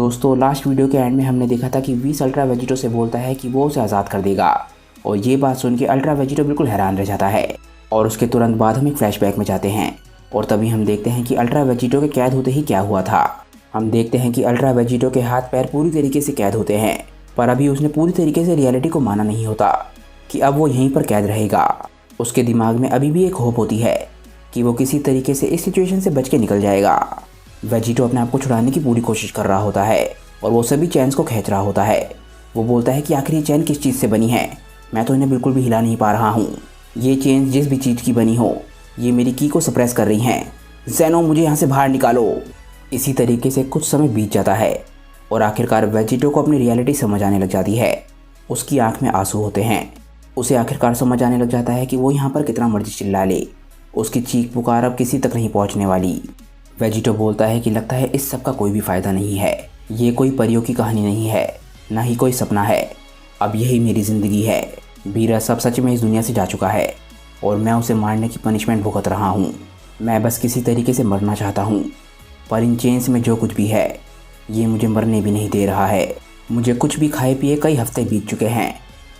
दोस्तों last video के and में हमने देखा था कि वीस अल्ट्रा वेजिटो से बोलता है कि वो उसे आज़ाद कर देगा और ये बात सुन के अल्ट्रा वेजिटो बिल्कुल हैरान रह जाता है। और उसके तुरंत बाद हम एक फ्लैशबैक में जाते हैं और तभी हम देखते हैं कि अल्ट्रा वेजिटो के कैद होते ही क्या हुआ था। हम देखते हैं कि अल्ट्रा वेजिटो के हाथ पैर पूरी तरीके से कैद होते हैं, पर अभी उसने पूरी तरीके से रियलिटी को माना नहीं होता कि अब वो यहीं पर कैद रहेगा। उसके दिमाग में अभी भी एक होप होती है कि वो किसी तरीके से इस सिचुएशन से बच के निकल जाएगा। वेजिटो अपने आप को छुड़ाने की पूरी कोशिश कर रहा होता है और वो सभी चैन्स को खींच रहा होता है। वो बोलता है कि आखिर ये चैन किस चीज़ से बनी है, मैं तो इन्हें बिल्कुल भी हिला नहीं पा रहा हूँ। ये चेन जिस भी चीज़ की बनी हो, ये मेरी की को सप्रेस कर रही हैं। ज़ेनो, मुझे यहाँ से बाहर निकालो। इसी तरीके से कुछ समय बीत जाता है और आखिरकार वेजिटो को अपनी रियलिटी समझ आने लग जाती है। उसकी आंख में आंसू होते हैं। उसे आखिरकार समझ आने लग जाता है कि वो यहाँ पर कितना मर्जी चिल्ला ले, उसकी चीख पुकार अब किसी तक नहीं पहुँचने वाली। वेजिटो बोलता है कि लगता है इस सब का कोई भी फ़ायदा नहीं है, ये कोई परियों की कहानी नहीं है, ना ही कोई सपना है, अब यही मेरी ज़िंदगी है। बीरस अब सच में इस दुनिया से जा चुका है और मैं उसे मारने की पनिशमेंट भुगत रहा हूँ। मैं बस किसी तरीके से मरना चाहता हूँ, पर इन चेन्स में जो कुछ भी है ये मुझे मरने भी नहीं दे रहा है। मुझे कुछ भी खाए पिए कई हफ्ते बीत चुके हैं,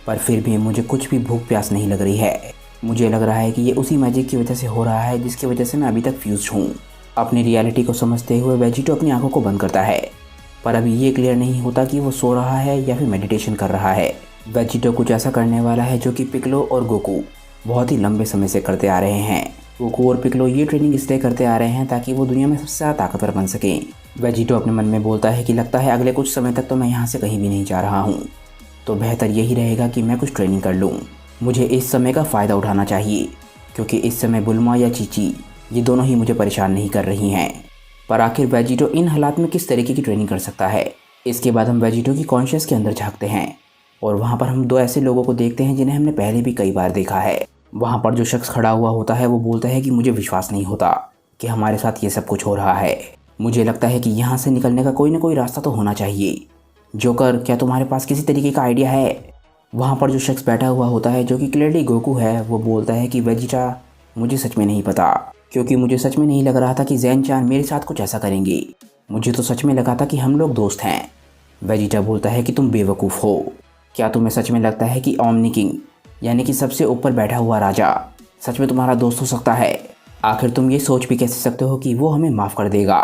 पर फिर भी मुझे कुछ भी भूख प्यास नहीं लग रही है। मुझे लग रहा है कि ये उसी मैजिक की वजह से हो रहा है जिसकी वजह से मैं अभी तक फ्यूज्ड हूँ। अपनी रियलिटी को समझते हुए वेजिटो अपनी आंखों को बंद करता है, पर अभी ये क्लियर नहीं होता कि वो सो रहा है या फिर मेडिटेशन कर रहा है। वेजिटो कुछ ऐसा करने वाला है जो कि पिक्लो और गोकू बहुत ही लंबे समय से करते आ रहे हैं। गोकू और पिक्लो ये ट्रेनिंग इसलिए करते आ रहे हैं ताकि वो दुनिया में सबसे ज़्यादा ताकतवर बन सकें। वेजिटो अपने मन में बोलता है कि लगता है अगले कुछ समय तक तो मैं यहाँ से कहीं भी नहीं जा रहा हूँ, तो बेहतर यही रहेगा कि मैं कुछ ट्रेनिंग कर लूँ। मुझे इस समय का फ़ायदा उठाना चाहिए क्योंकि इस समय बुल्मा या चीची ये दोनों ही मुझे परेशान नहीं कर रही हैं। पर आखिर वेजिटो इन हालात में किस तरीके की ट्रेनिंग कर सकता है। इसके बाद हम वेजिटो की कॉन्शियस के अंदर झांकते हैं और वहाँ पर हम दो ऐसे लोगों को देखते हैं जिन्हें हमने पहले भी कई बार देखा है। वहाँ पर जो शख्स खड़ा हुआ होता है वो बोलता है कि मुझे विश्वास नहीं होता कि हमारे साथ ये सब कुछ हो रहा है। मुझे लगता है कि यहाँ से निकलने का कोई ना कोई रास्ता तो होना चाहिए। जोकर, क्या तुम्हारे पास किसी तरीके का आइडिया है? वहाँ पर जो शख्स बैठा हुआ होता है जो कि क्लियरली गोकू है, वो बोलता है कि वेजिटा, मुझे सच में नहीं पता, क्योंकि मुझे सच में नहीं लग रहा था कि ज़ेन चान मेरे साथ कुछ ऐसा करेंगे। मुझे तो सच में लगा था कि हम लोग दोस्त हैं। वेजिटा बोलता है कि तुम बेवकूफ़ हो। क्या तुम्हें सच में लगता है कि ओमनी किंग यानी कि सबसे ऊपर बैठा हुआ राजा सच में तुम्हारा दोस्त हो सकता है? आखिर तुम ये सोच भी कैसे सकते हो कि वो हमें माफ़ कर देगा?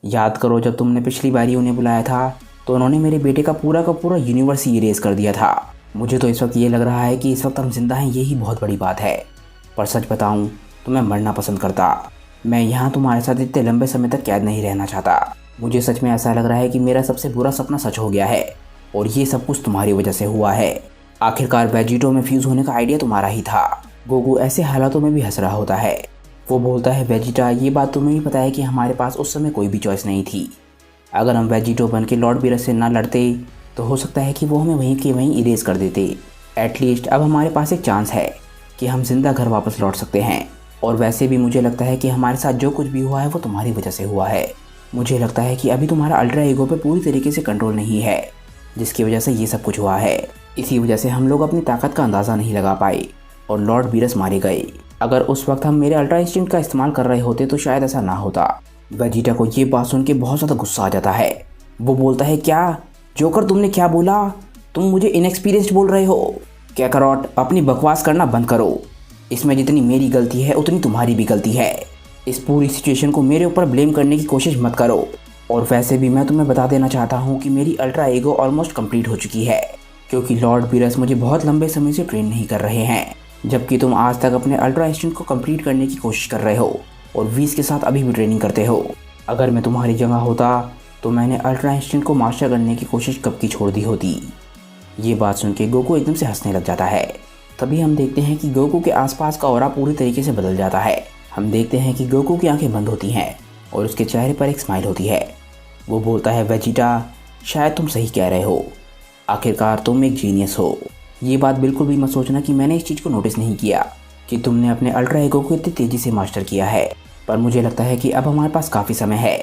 याद करो, जब तुमने पिछली बारी उन्हें बुलाया था तो उन्होंने मेरे बेटे का पूरा यूनिवर्स ही इरेज कर दिया था। मुझे तो इस वक्त ये लग रहा है कि इस वक्त हम जिंदा हैं, यही बहुत बड़ी बात है। पर सच बताऊं तो मैं मरना पसंद करता। मैं यहाँ तुम्हारे साथ इतने लंबे समय तक कैद नहीं रहना चाहता। मुझे सच में ऐसा लग रहा है कि मेरा सबसे बुरा सपना सच हो गया है और ये सब कुछ तुम्हारी वजह से हुआ है। आखिरकार वेजिटो में फ्यूज़ होने का आइडिया तुम्हारा ही था। गोकू ऐसे हालातों में भी हंस रहा होता है। वो बोलता है, वेजिटा, ये बात तुम्हें भी पता है कि हमारे पास उस समय कोई भी चॉइस नहीं थी। अगर हम वेजिटो बन के लॉर्ड बीरस से ना लड़ते तो हो सकता है कि वो हमें वहीं के वहीं इरेज कर देते। एटलीस्ट अब हमारे पास एक चांस है कि हम जिंदा घर वापस लौट सकते हैं। और वैसे भी मुझे लगता है कि हमारे साथ जो कुछ भी हुआ है वो तुम्हारी वजह से हुआ है। मुझे लगता है कि अभी तुम्हारा अल्ट्रा ईगो पे पूरी तरीके से कंट्रोल नहीं है, जिसकी वजह से ये सब कुछ हुआ है। इसी वजह से हम लोग अपनी ताकत का अंदाज़ा नहीं लगा पाए और लॉर्ड बीरस मारे गए। अगर उस वक्त हम मेरे अल्ट्रा इंस्टिंक्ट का इस्तेमाल कर रहे होते तो शायद ऐसा ना होता। वेजिटा को ये बात सुन के बहुत ज़्यादा गुस्सा आ जाता है। वो बोलता है, क्या जोकर, तुमने क्या बोला? तुम मुझे इनएक्सपीरियंस्ड बोल रहे हो? कैकरॉट, अपनी बकवास करना बंद करो। इसमें जितनी मेरी गलती है उतनी तुम्हारी भी गलती है। इस पूरी सिचुएशन को मेरे ऊपर ब्लेम करने की कोशिश मत करो। और वैसे भी मैं तुम्हें बता देना चाहता हूँ कि मेरी अल्ट्रा ईगो ऑलमोस्ट कंप्लीट हो चुकी है, क्योंकि लॉर्ड बीरस मुझे बहुत लंबे समय से ट्रेन नहीं कर रहे हैं, जबकि तुम आज तक अपने अल्ट्रा इंस्टिंक्ट को कंप्लीट करने की कोशिश कर रहे हो और वीस के साथ अभी भी ट्रेनिंग करते हो। अगर मैं तुम्हारी जगह होता तो मैंने अल्ट्रा इंस्टिंक्ट को मास्टर करने की कोशिश कब की छोड़ दी होती। ये बात सुन के गोकू एकदम से हंसने लग जाता है। तभी हम देखते हैं कि गोकू के आसपास का ऑरा पूरी तरीके से बदल जाता है। हम देखते हैं कि गोकू की आंखें बंद होती हैं और उसके चेहरे पर एक स्माइल होती है। वो बोलता है, वेजिटा, शायद तुम सही कह रहे हो, आखिरकार तुम एक जीनियस हो। ये बात बिल्कुल भी मत सोचना कि मैंने इस चीज़ को नोटिस नहीं किया कि तुमने अपने अल्ट्रा ईगो को इतनी तेज़ी से मास्टर किया है। पर मुझे लगता है कि अब हमारे पास काफ़ी समय है,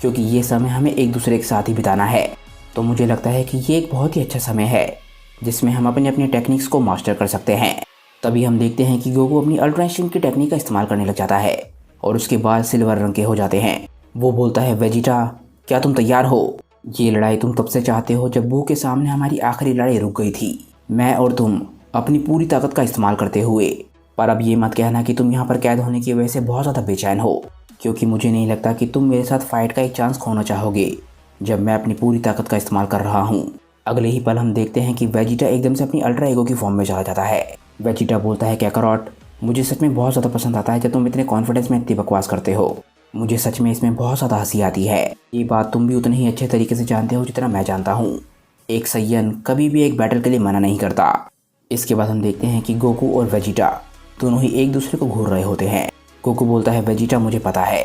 क्योंकि ये समय हमें एक दूसरे के साथ ही बिताना है। तो मुझे लगता है कि ये एक बहुत ही अच्छा समय है जिसमें हम अपने अपने टेक्निक्स को मास्टर कर सकते हैं। तभी हम देखते हैं कि गोकू अपनी अल्ट्रा इंस्टिंक्ट की टेक्निक का इस्तेमाल करने लग जाता है और उसके बाल सिल्वर रंग के हो जाते हैं। वो बोलता है, वेजिटा, क्या तुम तैयार हो? ये लड़ाई तुम तब से चाहते हो जब वो के सामने हमारी आखिरी लड़ाई रुक गई थी, मैं और तुम अपनी पूरी ताकत का इस्तेमाल करते हुए। पर अब ये मत कहना कि तुम यहाँ पर कैद होने की वजह से बहुत ज़्यादा बेचैन हो, क्योंकि मुझे नहीं लगता कि तुम मेरे साथ फाइट का एक चांस खोना चाहोगे जब मैं अपनी पूरी ताकत का इस्तेमाल कर रहा हूँ। अगले ही पल हम देखते हैं कि वेजिटा एकदम से अपनी अल्ट्रा ईगो की फॉर्म में चला जाता है। वेजिटा बोलता है काकारोट, मुझे सच में बहुत ज़्यादा पसंद आता है जब तुम इतने कॉन्फिडेंस में इतनी बकवास करते हो। मुझे सच में इसमें बहुत ज़्यादा हंसी आती है। ये बात तुम भी उतने ही अच्छे तरीके से जानते हो जितना मैं जानता हूँ। एक सैयन कभी भी एक बैटल के लिए मना नहीं करता। इसके बाद हम देखते हैं कि गोकू और वेजिटा दोनों ही एक दूसरे को घूर रहे होते हैं। गोकू बोलता है वेजिटा मुझे पता है,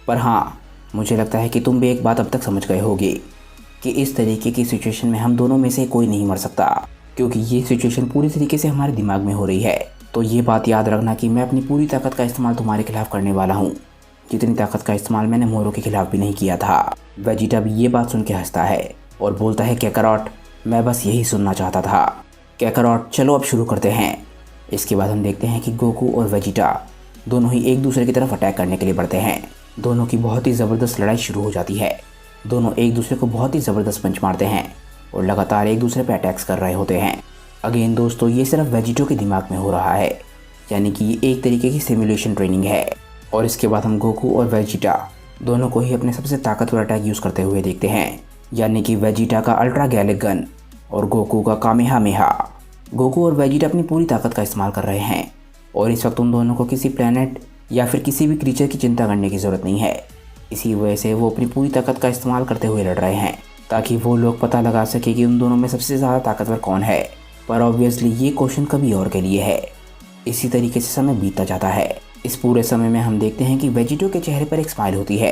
पर हाँ मुझे लगता है कि तुम भी एक बात अब तक समझ गए होगे कि इस तरीके की सिचुएशन में हम दोनों में से कोई नहीं मर सकता, क्योंकि ये सिचुएशन पूरी तरीके से हमारे दिमाग में हो रही है। तो ये बात याद रखना कि मैं अपनी पूरी ताकत का इस्तेमाल तुम्हारे खिलाफ करने वाला हूँ, जितनी ताकत का इस्तेमाल मैंने मोरो के खिलाफ भी नहीं किया था। वेजिटा भी ये बात सुन के हंसता है और बोलता है काकारोट, मैं बस यही सुनना चाहता था। काकारोट चलो अब शुरू करते हैं। इसके बाद हम देखते हैं कि गोकू और वेजिटा दोनों ही एक दूसरे की तरफ अटैक करने के लिए बढ़ते हैं। दोनों की बहुत ही ज़बरदस्त लड़ाई शुरू हो जाती है। दोनों एक दूसरे को बहुत ही ज़बरदस्त पंच मारते हैं और लगातार एक दूसरे पर अटैक्स कर रहे होते हैं। अगेन दोस्तों, ये सिर्फ वेजिटो के दिमाग में हो रहा है, यानी कि ये एक तरीके की सिमुलेशन ट्रेनिंग है। और इसके बाद हम गोकू और वेजिटा दोनों को ही अपने सबसे ताकतवर अटैक यूज़ करते हुए देखते हैं, यानी कि वेजिटा का अल्ट्रा गैलिक गन और गोकू का कामेहामेहा। गोकू और वेजिटा अपनी पूरी ताकत का इस्तेमाल कर रहे हैं और इस वक्त उन दोनों को किसी प्लेनेट या फिर किसी भी क्रीचर की चिंता करने की ज़रूरत नहीं है। इसी वजह से वो अपनी पूरी ताकत का इस्तेमाल करते हुए लड़ रहे हैं, ताकि वो लोग पता लगा सके कि उन दोनों में सबसे ज़्यादा ताकतवर कौन है। पर ऑब्वियसली ये क्वेश्चन कभी और के लिए है। इसी तरीके से समय बीतता जाता है। इस पूरे समय में हम देखते हैं कि वेजिटो के चेहरे पर एक स्माइल होती है,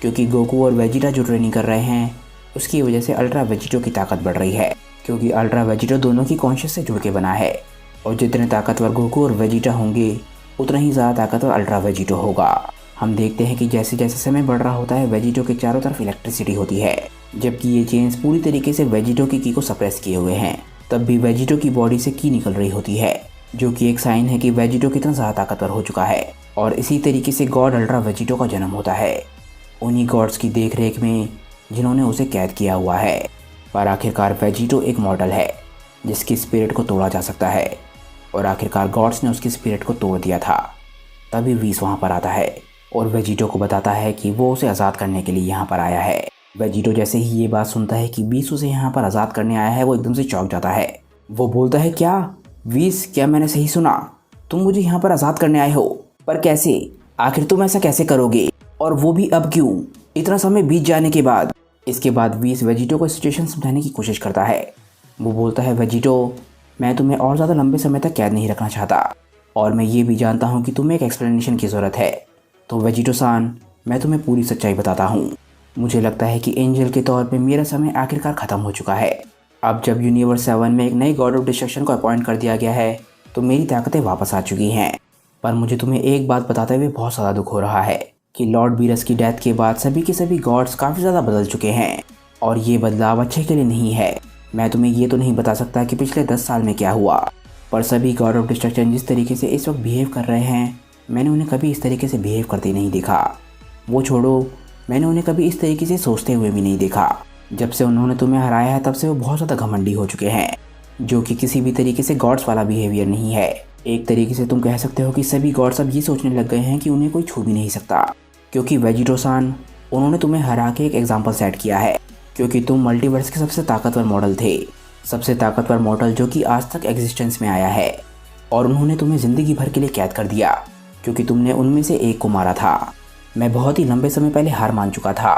क्योंकि गोकू और वेजिटा जो ट्रेनिंग कर रहे हैं उसकी वजह से अल्ट्रा वेजिटो की ताकत बढ़ रही है, क्योंकि अल्ट्रा वेजिटो दोनों की कॉन्शियस से जुड़ के बना है। और जितने ताकतवर गोकू और वेजिटा होंगे उतना ही ज़्यादा ताकतवर अल्ट्रा वेजिटो होगा। हम देखते हैं कि जैसे जैसे समय बढ़ रहा होता है वेजिटो के चारों तरफ इलेक्ट्रिसिटी होती है, जबकि ये चेन्स पूरी तरीके से वेजिटो की की को सप्रेस किए हुए हैं। तब भी वेजिटो की बॉडी से की निकल रही होती है, जो कि एक साइन है कि वेजिटो कितना ज़्यादा ताकतवर हो चुका है। और इसी तरीके से गॉड अल्ट्रा वेजिटो का जन्म होता है, उन्हीं गॉड्स की देख रेख में जिन्होंने उसे कैद किया हुआ है। पर आखिरकार वेजिटो एक मॉडल है जिसकी स्पिरिट को तोड़ा जा सकता है, और आखिरकार गॉड्स ने उसकी स्पिरिट को तोड़ दिया था। तभी वीस वहाँ पर आता है और वेजिटो को बताता है कि वो उसे आज़ाद करने के लिए यहाँ पर आया है। वेजिटो जैसे ही ये बात सुनता है कि वीस उसे यहाँ पर आज़ाद करने आया है, वो एकदम से चौंक जाता है। वो बोलता है क्या वीस, क्या मैंने सही सुना? तुम मुझे यहाँ पर आज़ाद करने आए हो? पर कैसे? आखिर तुम ऐसा कैसे करोगे, और वो भी अब क्यों, इतना समय बीत जाने के बाद? इसके बाद वीस वेजिटो को सिचुएशन समझाने की कोशिश करता है। वो बोलता है वेजिटो, मैं तुम्हें और ज़्यादा लंबे समय तक कैद नहीं रखना चाहता, और मैं ये भी जानता हूँ कि तुम्हें एक एक्सप्लेनेशन की ज़रूरत है। तो वेजिटो सान, मैं तुम्हें पूरी सच्चाई बताता हूँ। मुझे लगता है कि एंजल के तौर पे मेरा समय आखिरकार ख़त्म हो चुका है। अब जब यूनिवर्स 7 में एक नई गॉड ऑफ डिस्ट्रक्शन को अपॉइंट कर दिया गया है तो मेरी ताकतें वापस आ चुकी हैं। पर मुझे तुम्हें एक बात बताते हुए बहुत ज़्यादा दुख हो रहा है कि लॉर्ड बीरस की डेथ के बाद सभी के सभी गॉड्स काफ़ी ज़्यादा बदल चुके हैं, और ये बदलाव अच्छे के लिए नहीं है। मैं तुम्हें ये तो नहीं बता सकता कि पिछले 10 साल में क्या हुआ, पर सभी गॉड ऑफ डिस्ट्रक्शन जिस तरीके से इस वक्त बिहेव कर रहे हैं, मैंने उन्हें कभी इस तरीके से बिहेव करते नहीं देखा। वो छोड़ो, मैंने उन्हें कभी इस तरीके से सोचते हुए भी नहीं देखा। जब से उन्होंने तुम्हें हराया है तब से वो बहुत ज़्यादा घमंडी हो चुके हैं, जो कि किसी भी तरीके से गॉड्स वाला बिहेवियर नहीं है। एक तरीके से तुम कह सकते हो कि सभी गॉड्स अब ये सोचने लग गए हैं कि उन्हें कोई छू भी नहीं सकता, क्योंकि वेजिटो सान, उन्होंने तुम्हें हरा के एक एग्जाम्पल सेट किया है, क्योंकि तुम मल्टीवर्स के सबसे ताकतवर मॉडल थे, सबसे ताकतवर मॉडल जो कि आज तक एग्जिस्टेंस में आया है। और उन्होंने तुम्हें ज़िंदगी भर के लिए कैद कर दिया क्योंकि तुमने उनमें से एक को मारा था। मैं बहुत ही लंबे समय पहले हार मान चुका था,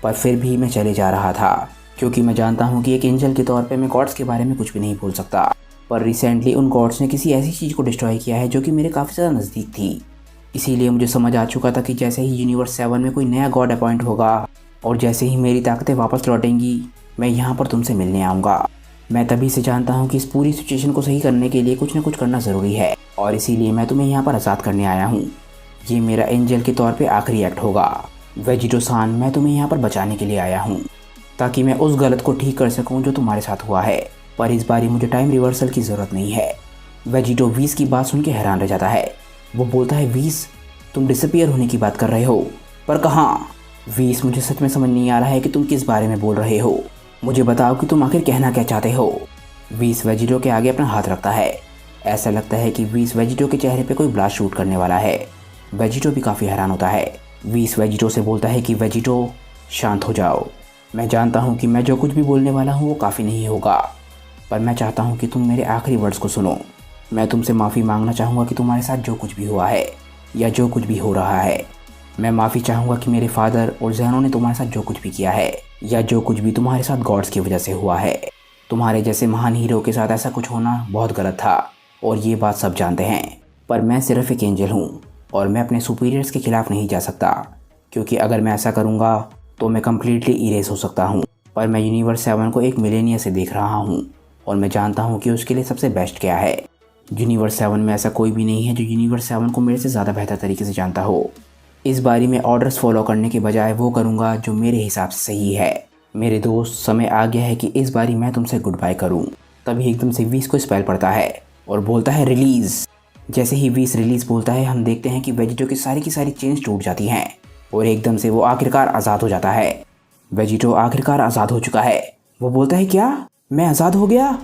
पर फिर भी मैं चले जा रहा था, क्योंकि मैं जानता हूँ कि एक एंजल के तौर पे मैं गॉड्स के बारे में कुछ भी नहीं भूल सकता। पर रिसेंटली उन गॉड्स ने किसी ऐसी चीज़ को डिस्ट्रॉय किया है जो कि मेरे काफ़ी ज़्यादा नज़दीक थी। इसीलिए मुझे समझ आ चुका था कि जैसे ही यूनिवर्स 7 में कोई नया गॉड अपॉइंट होगा और जैसे ही मेरी ताकतें वापस लौटेंगी, मैं यहाँ पर तुमसे मिलने आऊँगा। मैं तभी से जानता हूँ कि इस पूरी सिचुएशन को सही करने के लिए कुछ न कुछ करना ज़रूरी है, और इसीलिए मैं तुम्हें यहाँ पर आज़ाद करने आया हूँ। ये मेरा एंजल के तौर पे आखिरी एक्ट होगा। वेजिटो सान, मैं तुम्हें यहाँ पर बचाने के लिए आया हूँ, ताकि मैं उस गलत को ठीक कर सकूँ जो तुम्हारे साथ हुआ है। पर इस बारी मुझे टाइम रिवर्सल की ज़रूरत नहीं है। वेजिटो वीस की बात सुन के हैरान रह जाता है। वो बोलता है वीस, तुम डिसअपियर होने की बात कर रहे हो, पर कहाँ? वीस, मुझे सच में समझ नहीं आ रहा है कि तुम किस बारे में बोल रहे हो। मुझे बताओ कि तुम आखिर कहना क्या चाहते हो। वीस वेजिटो के आगे अपना हाथ रखता है। ऐसा लगता है कि वीस वेजिटो के चेहरे पे कोई ब्लास्ट शूट करने वाला है। वेजिटो भी काफ़ी हैरान होता है। वीस वेजिटो से बोलता है कि वेजिटो शांत हो जाओ। मैं जानता हूँ कि मैं जो कुछ भी बोलने वाला हूँ वो काफ़ी नहीं होगा, पर मैं चाहता हूँ कि तुम मेरे आखिरी वर्ड्स को सुनो। मैं तुमसे माफ़ी मांगना चाहूँगा कि तुम्हारे साथ जो कुछ भी हुआ है या जो कुछ भी हो रहा है। मैं माफ़ी चाहूँगा कि मेरे फादर और ज़ैनो ने तुम्हारे साथ जो कुछ भी किया है या जो कुछ भी तुम्हारे साथ गॉड्स की वजह से हुआ है। तुम्हारे जैसे महान हीरो के साथ ऐसा कुछ होना बहुत गलत था और ये बात सब जानते हैं। पर मैं सिर्फ एक एंजल हूँ और मैं अपने सुपीरियर्स के खिलाफ नहीं जा सकता, क्योंकि अगर मैं ऐसा करूँगा तो मैं कम्प्लीटली इरेज हो सकता हूँ। पर मैं यूनिवर्स 7 को एक मिलेनिया से देख रहा हूँ और मैं जानता हूँ कि उसके लिए सबसे बेस्ट क्या है। यूनिवर्स 7 में ऐसा कोई भी नहीं है जो यूनिवर्स 7 को मेरे से ज़्यादा बेहतर तरीके से जानता हो। इस बारी मैं ऑर्डर्स फॉलो करने के बजाय वो करूँगा जो मेरे हिसाब से सही है। मेरे दोस्त, समय आ गया है कि इस बारी मैं तुमसे गुड बाय करूँ। तभी एकदम से वीस को स्पेल पड़ता है और बोलता है रिलीज़। जैसे ही वीस रिलीज़ बोलता है, हम देखते हैं कि वेजिटो की सारी चेन्स टूट जाती हैं और एकदम से वो आखिरकार आज़ाद हो जाता है। वेजिटो आखिरकार आज़ाद हो चुका है। वो बोलता है क्या मैं आज़ाद हो गया?